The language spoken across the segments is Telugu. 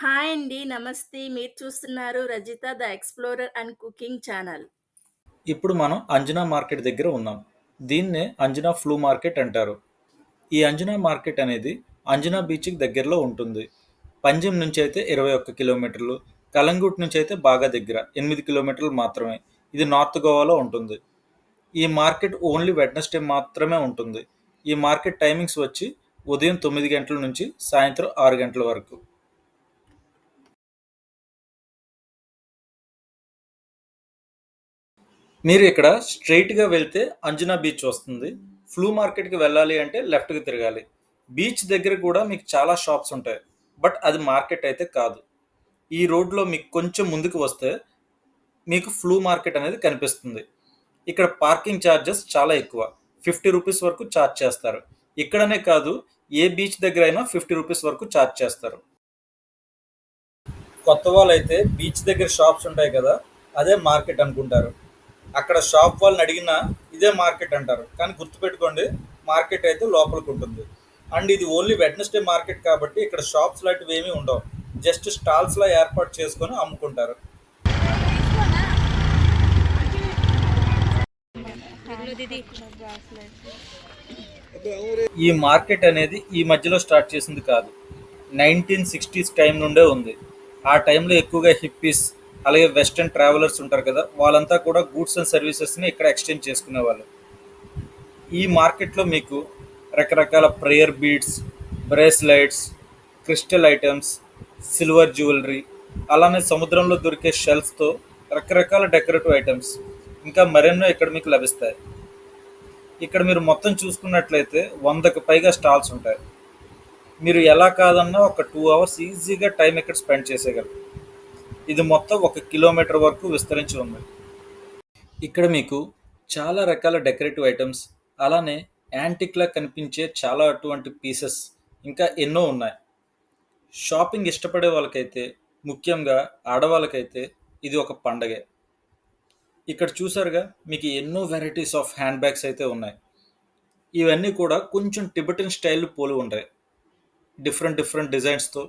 హాయ్ అండి. నమస్తే. మీరు చూస్తున్నారు 'Rajitha the explorer and cooking channel'. ఇప్పుడు మనం అంజనా మార్కెట్ దగ్గర ఉన్నాం. దీన్నే అంజనా ఫ్లూ మార్కెట్ అంటారు. ఈ అంజనా మార్కెట్ అనేది అంజనా బీచ్‌కి దగ్గరలో ఉంటుంది. పంజిమ్ నుంచి అయితే 21 కిలోమీటర్లు, కలంగుట్ నుంచి అయితే బాగా దగ్గర 8 కిలోమీటర్లు మాత్రమే. ఇది నార్త్ గోవాలో ఉంటుంది. ఈ మార్కెట్ ఓన్లీ వెడ్నెస్డే మాత్రమే ఉంటుంది. ఈ మార్కెట్ టైమింగ్స్ వచ్చి ఉదయం 9 గంటల నుంచి సాయంత్రం 6 గంటల వరకు. మీరు ఇక్కడ స్ట్రెయిట్‌గా వెళ్తే అంజనా బీచ్ వస్తుంది. ఫ్లూ మార్కెట్‌కి వెళ్ళాలి అంటే లెఫ్ట్‌కి తిరగాలి. బీచ్ దగ్గర కూడా మీకు చాలా షాప్స్ ఉంటాయి. బట్ అది మార్కెట్ అయితే కాదు. ఈ రోడ్‌లో మీకు కొంచెం ముందుకు వస్తే మీకు ఫ్లూ మార్కెట్ అనేది కనిపిస్తుంది. ఇక్కడ పార్కింగ్ ఛార్జెస్ చాలా ఎక్కువ. 50 రూపీస్ వరకు ఛార్జ్ చేస్తారు. ఇక్కడనే కాదు, ఏ బీచ్ దగ్గరైనా 50 రూపీస్ వరకు ఛార్జ్ చేస్తారు. కొత్త వాళ్ళైతే బీచ్ దగ్గర షాప్స్ ఉంటాయి కదా, అదే మార్కెట్ అనుకుంటారు. అక్కడ షాప్ వాళ్ళని అడిగినా ఇదే మార్కెట్ అంటారు. కానీ గుర్తుపెట్టుకోండి, మార్కెట్ అయితే లోపలికి ఉంటుంది. అండ్ ఇది ఓన్లీ వెడ్నెస్డే మార్కెట్ కాబట్టి ఇక్కడ షాప్స్ లాంటివి ఏమీ ఉండవు. జస్ట్ స్టాల్స్లా ఏర్పాటు చేసుకొని అమ్ముకుంటారు. ఈ మార్కెట్ అనేది ఈ మధ్యలో స్టార్ట్ చేసింది కాదు. 1960s టైం నుండే ఉంది. ఆ టైంలో ఎక్కువగా హిప్పీస్, అలాగే వెస్టర్న్ ట్రావెలర్స్ ఉంటారు కదా, వాళ్ళంతా కూడా గూడ్స్ అండ్ సర్వీసెస్ని ఇక్కడ ఎక్స్చేంజ్ చేసుకునేవాళ్ళు. ఈ మార్కెట్లో మీకు రకరకాల prayer beads, bracelets, crystal items, silver jewellery, అలానే సముద్రంలో దొరికే షెల్స్తో రకరకాల డెకరేటివ్ ఐటమ్స్, ఇంకా మరెన్నో ఇక్కడ మీకు లభిస్తాయి. ఇక్కడ మీరు మొత్తం చూసుకున్నట్లయితే 100కి పైగా స్టాల్స్ ఉంటాయి. మీరు ఎలా కాదన్నా ఒక 2 అవర్స్ ఈజీగా టైం ఇక్కడ స్పెండ్ చేసేయగలరు. ఇది మొత్తం 1 కిలోమీటర్ వరకు విస్తరించి ఉంది. ఇక్కడ మీకు చాలా రకాల డెకరేటివ్ ఐటమ్స్, అలానే యాంటిక్లా కనిపించే చాలా అటువంటి పీసెస్ ఇంకా ఎన్నో ఉన్నాయి. షాపింగ్ ఇష్టపడే వాళ్ళకైతే, ముఖ్యంగా ఆడవాళ్ళకైతే ఇది ఒక పండగే. ఇక్కడ చూసారుగా, మీకు ఎన్నో వెరైటీస్ ఆఫ్ హ్యాండ్ బ్యాగ్స్ అయితే ఉన్నాయి. ఇవన్నీ కూడా కొంచెం టిబెటన్ స్టైల్ పోలి ఉంటాయి. డిఫరెంట్ డిఫరెంట్ డిజైన్స్తో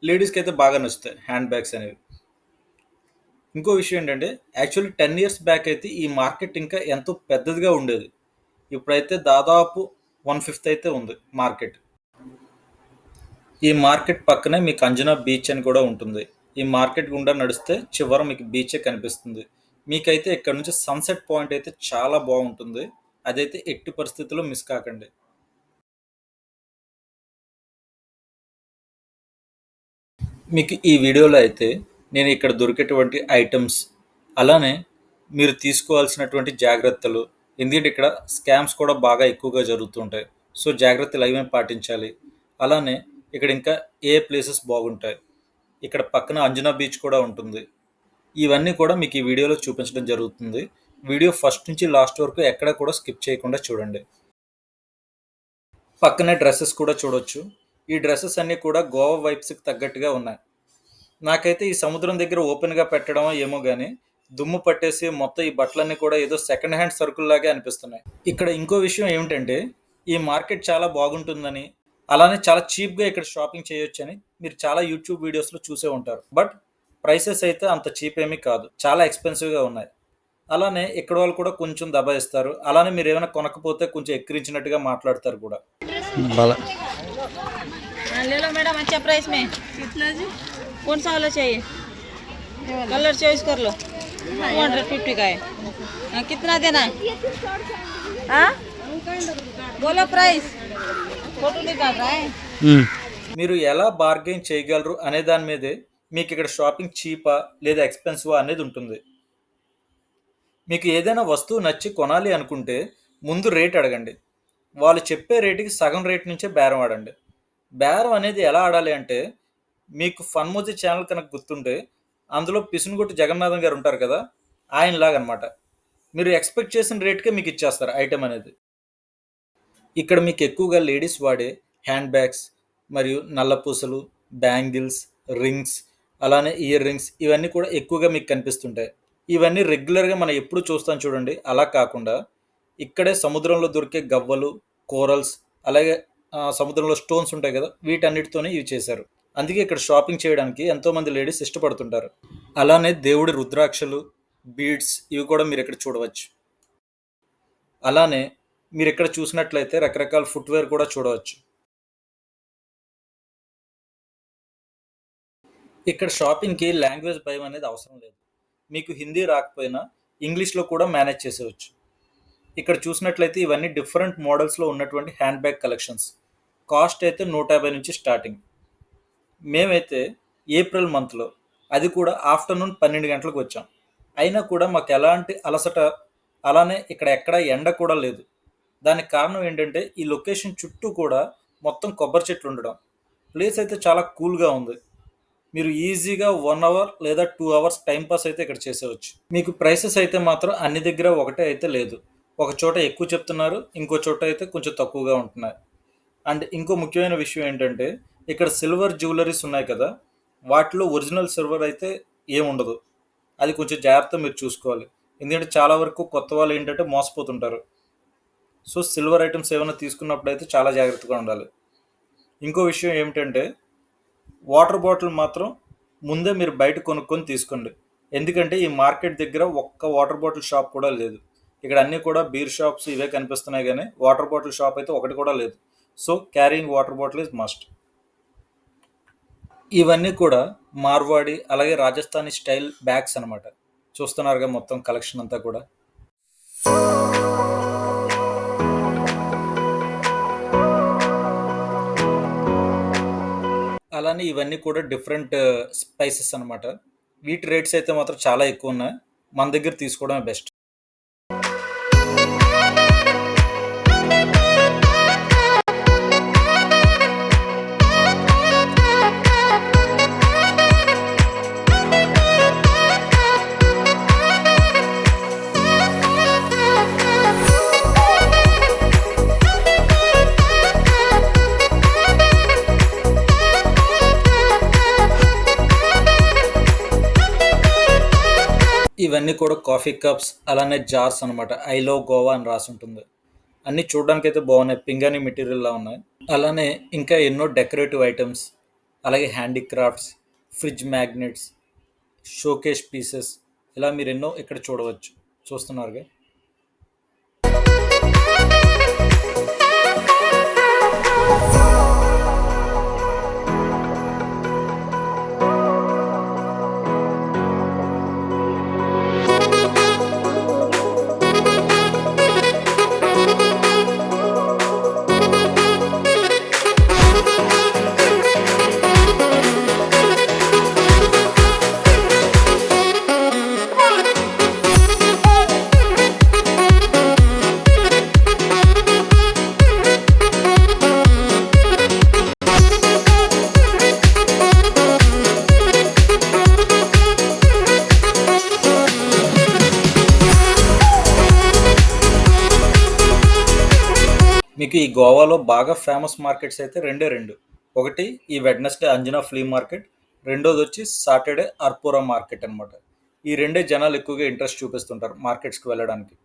లేడీస్కి అయితే బాగా నచ్చుతాయి హ్యాండ్ బ్యాగ్స్ అనేవి. ఇంకో విషయం ఏంటంటే, యాక్చువల్లీ 10 ఇయర్స్ బ్యాక్ అయితే ఈ మార్కెట్ ఇంకా ఎంతో పెద్దదిగా ఉండేది. ఇప్పుడైతే దాదాపు 1/5 అయితే ఉంది మార్కెట్. ఈ మార్కెట్ పక్కనే మీకు అంజనా బీచ్ అని కూడా ఉంటుంది. ఈ మార్కెట్ గుండా నడిస్తే చివర మీకు బీచే కనిపిస్తుంది. మీకైతే ఇక్కడ నుంచి సన్సెట్ పాయింట్ అయితే చాలా బాగుంటుంది. అదైతే ఎట్టి పరిస్థితుల్లో మిస్ కాకండి. మీకు ఈ వీడియోలో అయితే నేను ఇక్కడ దొరికేటువంటి ఐటమ్స్, అలానే మీరు తీసుకోవాల్సినటువంటి జాగ్రత్తలు, ఎందుకంటే ఇక్కడ స్కామ్స్ కూడా బాగా ఎక్కువగా జరుగుతుంటాయి. సో జాగ్రత్తలు ఏమేమి పాటించాలి, అలానే ఇక్కడ ఇంకా ఏ ప్లేసెస్ బాగుంటాయి, ఇక్కడ పక్కన అంజనా బీచ్ కూడా ఉంటుంది, ఇవన్నీ కూడా మీకు ఈ వీడియోలో చూపించడం జరుగుతుంది. వీడియో ఫస్ట్ నుంచి లాస్ట్ వరకు ఎక్కడ కూడా స్కిప్ చేయకుండా చూడండి. పక్కనే డ్రెస్సెస్ కూడా చూడొచ్చు. ఈ డ్రెస్సెస్ అన్నీ కూడా గోవా వైబ్స్కి తగ్గట్టుగా ఉన్నాయి. నాకైతే ఈ సముద్రం దగ్గర ఓపెన్గా పెట్టడం ఏమో కానీ దుమ్ము పట్టేసి మొత్తం ఈ బట్టలన్నీ కూడా ఏదో సెకండ్ హ్యాండ్ సరుకుల్లాగే అనిపిస్తున్నాయి. ఇక్కడ ఇంకో విషయం ఏమిటంటే, ఈ మార్కెట్ చాలా బాగుంటుందని, అలానే చాలా చీప్గా ఇక్కడ షాపింగ్ చేయొచ్చని మీరు చాలా యూట్యూబ్ వీడియోస్లో చూసే ఉంటారు. బట్ ప్రైసెస్ అయితే అంత చీప్ ఏమీ కాదు, చాలా ఎక్స్పెన్సివ్గా ఉన్నాయి. అలానే ఇక్కడ వాళ్ళు కూడా కొంచెం దబాయిస్తారు. అలానే మీరు ఏమైనా కొనకపోతే కొంచెం ఎక్కిరించినట్టుగా మాట్లాడతారు కూడా. बाला हाँ, ले लो मैडम, अच्छा प्राइस में। कितना जी? कौन सा वाला चाहिए? कलर चॉइस कर लो। 250 का है। हाँ, कितना देना है? हाँ, बोलो प्राइस। फोटो निकाल रहा है। మీరు ఎలా బార్గెయిన్ చేయగలరు అనే దాని మీదే మీకు ఇక్కడ షాపింగ్ చీపా లేదా ఎక్స్పెన్సివా అనేది ఉంటుంది. మీకు ఏదైనా వస్తువు నచ్చి కొనాలి అనుకుంటే ముందు రేట్ అడగండి. వాళ్ళు చెప్పే రేటుకి సగం రేట్ నుంచే బేరం ఆడండి. బేరం అనేది ఎలా ఆడాలి అంటే, మీకు ఫన్మోజీ ఛానల్ కనుక గుర్తుంటే అందులో పిసునుగొట్టు జగన్నాథం గారు ఉంటారు కదా, ఆయనలాగనమాట. మీరు ఎక్స్పెక్ట్ చేసిన రేట్కే మీకు ఇచ్చేస్తారు ఐటెం అనేది. ఇక్కడ మీకు ఎక్కువగా లేడీస్ వాడే హ్యాండ్ బ్యాగ్స్, మరియు నల్లపూసలు, బ్యాంగిల్స్, రింగ్స్, అలానే ఇయర్ రింగ్స్, ఇవన్నీ కూడా ఎక్కువగా మీకు కనిపిస్తుంటాయి. ఇవన్నీ రెగ్యులర్గా మనం ఎప్పుడు చూస్తాం చూడండి, అలా కాకుండా ఇక్కడే సముద్రంలో దొరికే గవ్వలు, కోరల్స్, అలాగే సముద్రంలో స్టోన్స్ ఉంటాయి కదా, వీటన్నిటితోనే ఇవి చేశారు. అందుకే ఇక్కడ షాపింగ్ చేయడానికి ఎంతోమంది లేడీస్ ఇష్టపడుతుంటారు. అలానే దేవుడి రుద్రాక్షలు, బీడ్స్ ఇవి కూడా మీరు ఇక్కడ చూడవచ్చు. అలానే మీరు ఇక్కడ చూసినట్లయితే రకరకాల ఫుట్వేర్ కూడా చూడవచ్చు. ఇక్కడ షాపింగ్కి లాంగ్వేజ్ భయం అనేది అవసరం లేదు. మీకు హిందీ రాకపోయినా ఇంగ్లీష్లో కూడా మేనేజ్ చేసేవచ్చు. ఇక్కడ చూసినట్లయితే ఇవన్నీ డిఫరెంట్ మోడల్స్లో ఉన్నటువంటి హ్యాండ్ బ్యాగ్ కలెక్షన్స్. కాస్ట్ అయితే 150 నుంచి స్టార్టింగ్. మేమైతే ఏప్రిల్ మంత్లో, అది కూడా ఆఫ్టర్నూన్ 12 గంటలకు వచ్చాం. అయినా కూడా మాకు ఎలాంటి అలసట, అలానే ఇక్కడ ఎక్కడ ఎండ కూడా లేదు. దానికి కారణం ఏంటంటే ఈ లొకేషన్ చుట్టూ కూడా మొత్తం కొబ్బరి చెట్లు ఉండడం. ప్లేస్ అయితే చాలా కూల్గా ఉంది. మీరు ఈజీగా 1 అవర్ లేదా 2 అవర్స్ టైంపాస్ అయితే ఇక్కడ చేసేవచ్చు. మీకు ప్రైసెస్ అయితే మాత్రం అన్ని దగ్గర ఒకటే అయితే లేదు. ఒక చోట ఎక్కువ చెప్తున్నారు, ఇంకో చోట అయితే కొంచెం తక్కువగా ఉంటున్నాయి. అండ్ ఇంకో ముఖ్యమైన విషయం ఏంటంటే ఇక్కడ సిల్వర్ జ్యువెలరీస్ ఉన్నాయి కదా, వాటిలో ఒరిజినల్ సిల్వర్ అయితే ఏముండదు. అది కొంచెం జాగ్రత్త మీరు చూసుకోవాలి. ఎందుకంటే చాలా వరకు కొత్త వాళ్ళు ఏంటంటే మోసపోతుంటారు. సో సిల్వర్ ఐటమ్స్ ఏమైనా తీసుకున్నప్పుడు అయితే చాలా జాగ్రత్తగా ఉండాలి. ఇంకో విషయం ఏమిటంటే వాటర్ బాటిల్ మాత్రం ముందే మీరు బయట కొనుక్కొని తీసుకోండి. ఎందుకంటే ఈ మార్కెట్ దగ్గర ఒక్క వాటర్ బాటిల్ షాప్ కూడా లేదు. ఇక్కడ అన్నీ కూడా బీర్ షాప్స్ ఇవే కనిపిస్తున్నాయి, కానీ వాటర్ బాటిల్ షాప్ అయితే ఒకటి కూడా లేదు. So carrying water bottle is must. ఇవన్నీ కూడా మార్వాడి అలాగే రాజస్థానీ స్టైల్ బ్యాగ్స్ అనమాట. చూస్తున్నారుగా మొత్తం కలెక్షన్ అంతా కూడా. అలానే ఇవన్నీ కూడా డిఫరెంట్ స్పైసెస్ అనమాట. వీటి రేట్స్ అయితే మాత్రం చాలా ఎక్కువ ఉన్నాయి. మన దగ్గర తీసుకోవడమే బెస్ట్. ఇవన్నీ కూడా కాఫీ కప్స్ అలానే జార్స్ అనమాట. ఐ లవ్ గోవా అని రాసి ఉంటుంది. అన్నీ చూడడానికి అయితే బాగున్నాయి, పింగాణి మెటీరియల్లా ఉన్నాయి. అలానే ఇంకా ఎన్నో డెకరేటివ్ ఐటమ్స్, అలాగే handicrafts, fridge magnets, showcase pieces, ఇలా మీరు ఎన్నో ఇక్కడ చూడవచ్చు. చూస్తున్నారుగా. మీకు ఈ గోవాలో బాగా ఫేమస్ మార్కెట్స్ అయితే రెండు. ఒకటి ఈ వెడ్నెస్డే అంజనా ఫ్లీ మార్కెట్, రెండోది వచ్చి సాటర్డే అర్పూరా మార్కెట్ అనమాట. ఈ రెండే జనాలు ఎక్కువగా ఇంట్రెస్ట్ చూపిస్తుంటారు మార్కెట్స్కి వెళ్ళడానికి.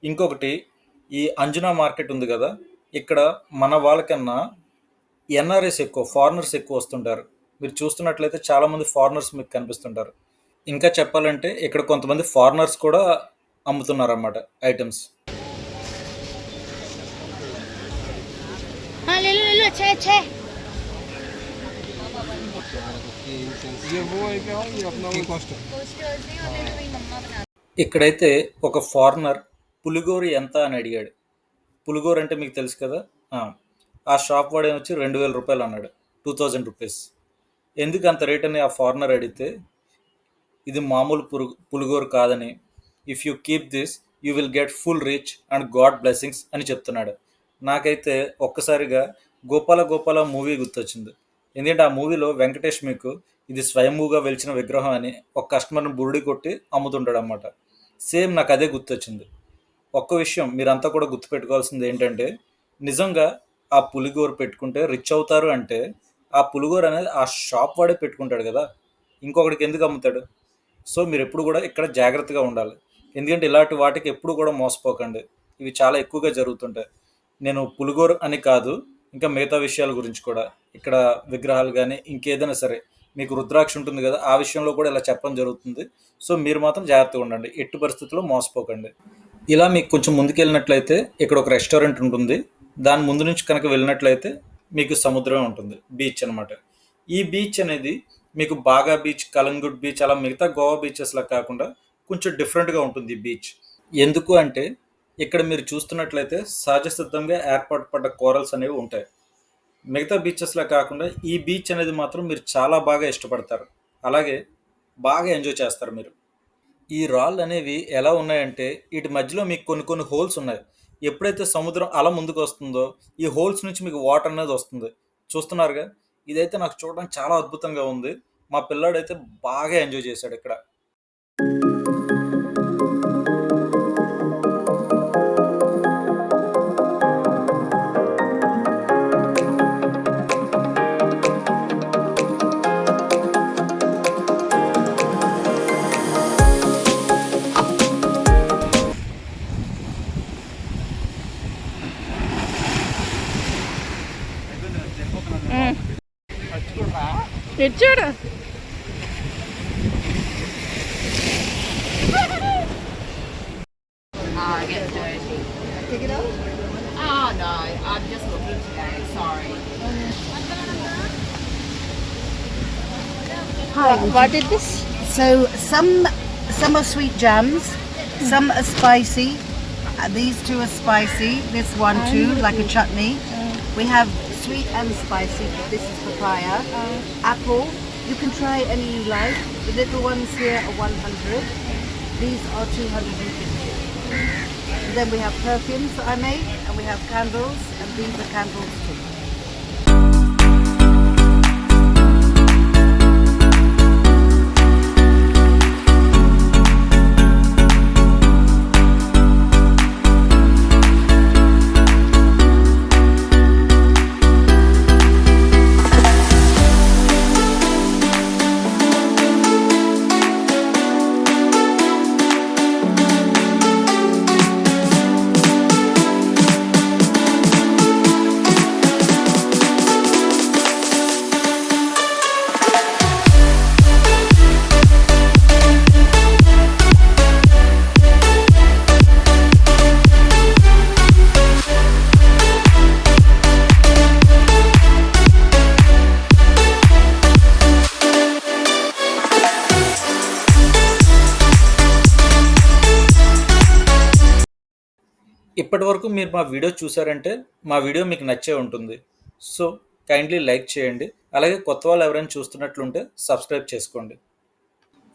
ఇంకొకటి ఈ అంజనా మార్కెట్ ఉంది కదా, ఇక్కడ మన వాళ్ళకన్నా ఎన్ఆర్ఎస్ ఎక్కువ, ఫారినర్స్ ఎక్కువ వస్తుంటారు. మీరు చూస్తున్నట్లయితే చాలామంది ఫారినర్స్ మీకు కనిపిస్తుంటారు. ఇంకా చెప్పాలంటే ఇక్కడ కొంతమంది ఫారినర్స్ కూడా అమ్ముతున్నారు అన్నమాట ఐటమ్స్. हाँ ले लो अच्छे अच्छे। ये वो है क्या, ये अपना वो कॉस्ट है। ఇక్కడైతే ఒక ఫారినర్ పులిగోరు ఎంత అని అడిగాడు. పులిగోరు అంటే మీకు తెలుసు కదా. ఆ షాప్ వాడే వచ్చి 2000 రూపాయలు అన్నాడు, 2000 రూపీస్. ఎందుకు అంత రేట్ అని ఆ ఫారినర్ అడిగితే, ఇది మామూలు పులిగోరు కాదని, if you keep this you will get full rich and God blessings అని చెప్తున్నాడు. నాకైతే ఒక్కసారిగా గోపాల గోపాల మూవీ గుర్తొచ్చింది. ఎందుకంటే ఆ మూవీలో వెంకటేష్ మీకు ఇది స్వయంభూగా వెలిచిన విగ్రహం అని ఒక కస్టమర్ని బురుడి కొట్టి అమ్ముతుంటాడు అన్నమాట. సేమ్ నాకు అదే గుర్తొచ్చింది. ఒక్క విషయం మీరంతా కూడా గుర్తుపెట్టుకోవాల్సింది ఏంటంటే, నిజంగా ఆ పులిగోరు పెట్టుకుంటే రిచ్ అవుతారు అంటే ఆ పులిగోరు అనేది ఆ షాప్ వాడే పెట్టుకుంటాడు కదా, ఇంకొకటికి ఎందుకు అమ్ముతాడు? సో మీరు ఎప్పుడు కూడా ఇక్కడ జాగ్రత్తగా ఉండాలి. ఎందుకంటే ఇలాంటి వాటికి ఎప్పుడు కూడా మోసపోకండి. ఇవి చాలా ఎక్కువగా జరుగుతుంటాయి. నేను పులిగోరు అని కాదు, ఇంకా మిగతా విషయాల గురించి కూడా ఇక్కడ విగ్రహాలు కానీ ఇంకేదైనా సరే మీకు రుద్రాక్ష ఉంటుంది కదా, ఆ విషయంలో కూడా ఇలా చెప్పడం జరుగుతుంది. సో మీరు మాత్రం జాగ్రత్తగా ఉండండి, ఎట్టి పరిస్థితుల్లో మోసపోకండి. ఇలా మీకు కొంచెం ముందుకెళ్ళినట్లయితే ఇక్కడ ఒక రెస్టారెంట్ ఉంటుంది. దాని ముందు నుంచి కనుక వెళ్ళినట్లయితే మీకు సముద్రం ఉంటుంది, బీచ్ అనమాట. ఈ బీచ్ అనేది మీకు బాగా బీచ్, కలంగుట్ బీచ్ అలా మిగతా గోవా బీచెస్లా కాకుండా కొంచెం డిఫరెంట్గా ఉంటుంది ఈ బీచ్. ఎందుకు అంటే ఇక్కడ మీరు చూస్తున్నట్లయితే సహజ సిద్ధంగా ఏర్పాటు పడ్డ కోరల్స్ అనేవి ఉంటాయి. మిగతా బీచెస్లా కాకుండా ఈ బీచ్ అనేది మాత్రం మీరు చాలా బాగా ఇష్టపడతారు, అలాగే బాగా ఎంజాయ్ చేస్తారు మీరు. ఈ రాళ్ళు అనేవి ఎలా ఉన్నాయంటే వీటి మధ్యలో మీకు కొన్ని కొన్ని హోల్స్ ఉన్నాయి. ఎప్పుడైతే సముద్రం అల ముందుకు వస్తుందో ఈ హోల్స్ నుంచి మీకు వాటర్ అనేది వస్తుంది. చూస్తున్నారుగా, ఇదైతే నాకు చూడడానికి చాలా అద్భుతంగా ఉంది. మా పిల్లాడైతే బాగా ఎంజాయ్ చేశాడు ఇక్కడ. ఇచ్చాడు. I get dirty. Take it out? Oh no, I'm just looking today, sorry. Hi, what is this? So some are sweet jams, some are spicy. These two are spicy. This one too, like a chutney. We have sweet and spicy. This is papaya. Apple. You can try any you like. The little ones here are 100. These are 250. And then we have perfumes that I made, and we have candles, and these are candles too. ఇప్పటి వరకు మీరు మా వీడియో చూసారంటే మా వీడియో మీకు నచ్చే ఉంటుంది. సో కైండ్లీ లైక్ చేయండి, అలాగే కొత్త వాళ్ళు ఎవరైనా చూస్తున్నట్లుంటే సబ్స్క్రైబ్ చేసుకోండి.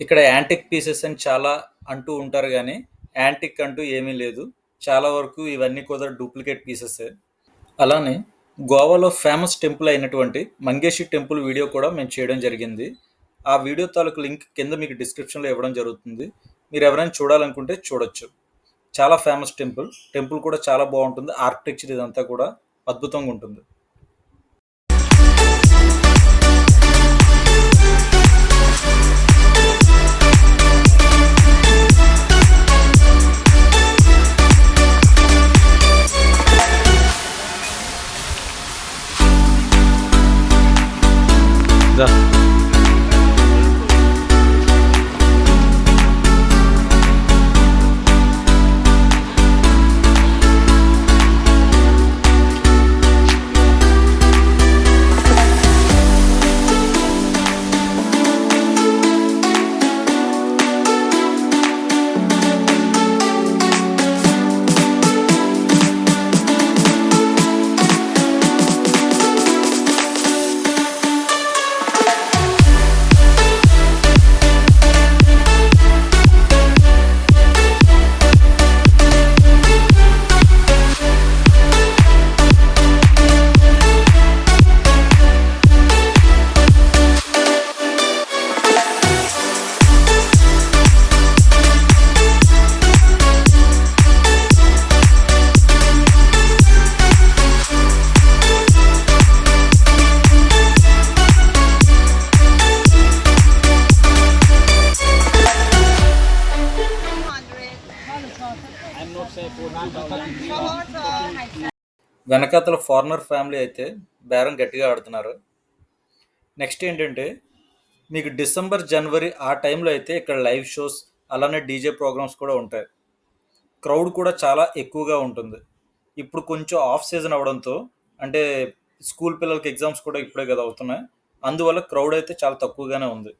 ఇక్కడ యాంటిక్ పీసెస్ అని చాలా అంటూ ఉంటారు, కానీ యాంటిక్ అంటూ ఏమీ లేదు. చాలా వరకు ఇవన్నీ కూడా డూప్లికేట్ పీసెసే. అలానే గోవాలో ఫేమస్ టెంపుల్ అయినటువంటి మంగేషి టెంపుల్ వీడియో కూడా మేము చేయడం జరిగింది. ఆ వీడియో తాలూకు లింక్ కింద మీకు డిస్క్రిప్షన్లో ఇవ్వడం జరుగుతుంది. మీరు ఎవరైనా చూడాలనుకుంటే చూడొచ్చు. చాలా ఫేమస్ టెంపుల్ కూడా చాలా బాగుంటుంది. ఆర్కిటెక్చర్ ఇదంతా కూడా అద్భుతంగా ఉంటుంది. వెనకాతల ఫారినర్ ఫ్యామిలీ అయితే బేరం గట్టిగా ఆడుతున్నారు. నెక్స్ట్ ఏంటంటే మీకు డిసెంబర్, జనవరి ఆ టైంలో అయితే ఇక్కడ లైవ్ షోస్ అలానే డీజే ప్రోగ్రామ్స్ కూడా ఉంటాయి. క్రౌడ్ కూడా చాలా ఎక్కువగా ఉంటుంది. ఇప్పుడు కొంచెం ఆఫ్ సీజన్ అవ్వడంతో అంటే స్కూల్ పిల్లలకి ఎగ్జామ్స్ కూడా ఇప్పుడే కదా అవుతున్నాయి. అందువల్ల క్రౌడ్ అయితే చాలా తక్కువగానే ఉంది.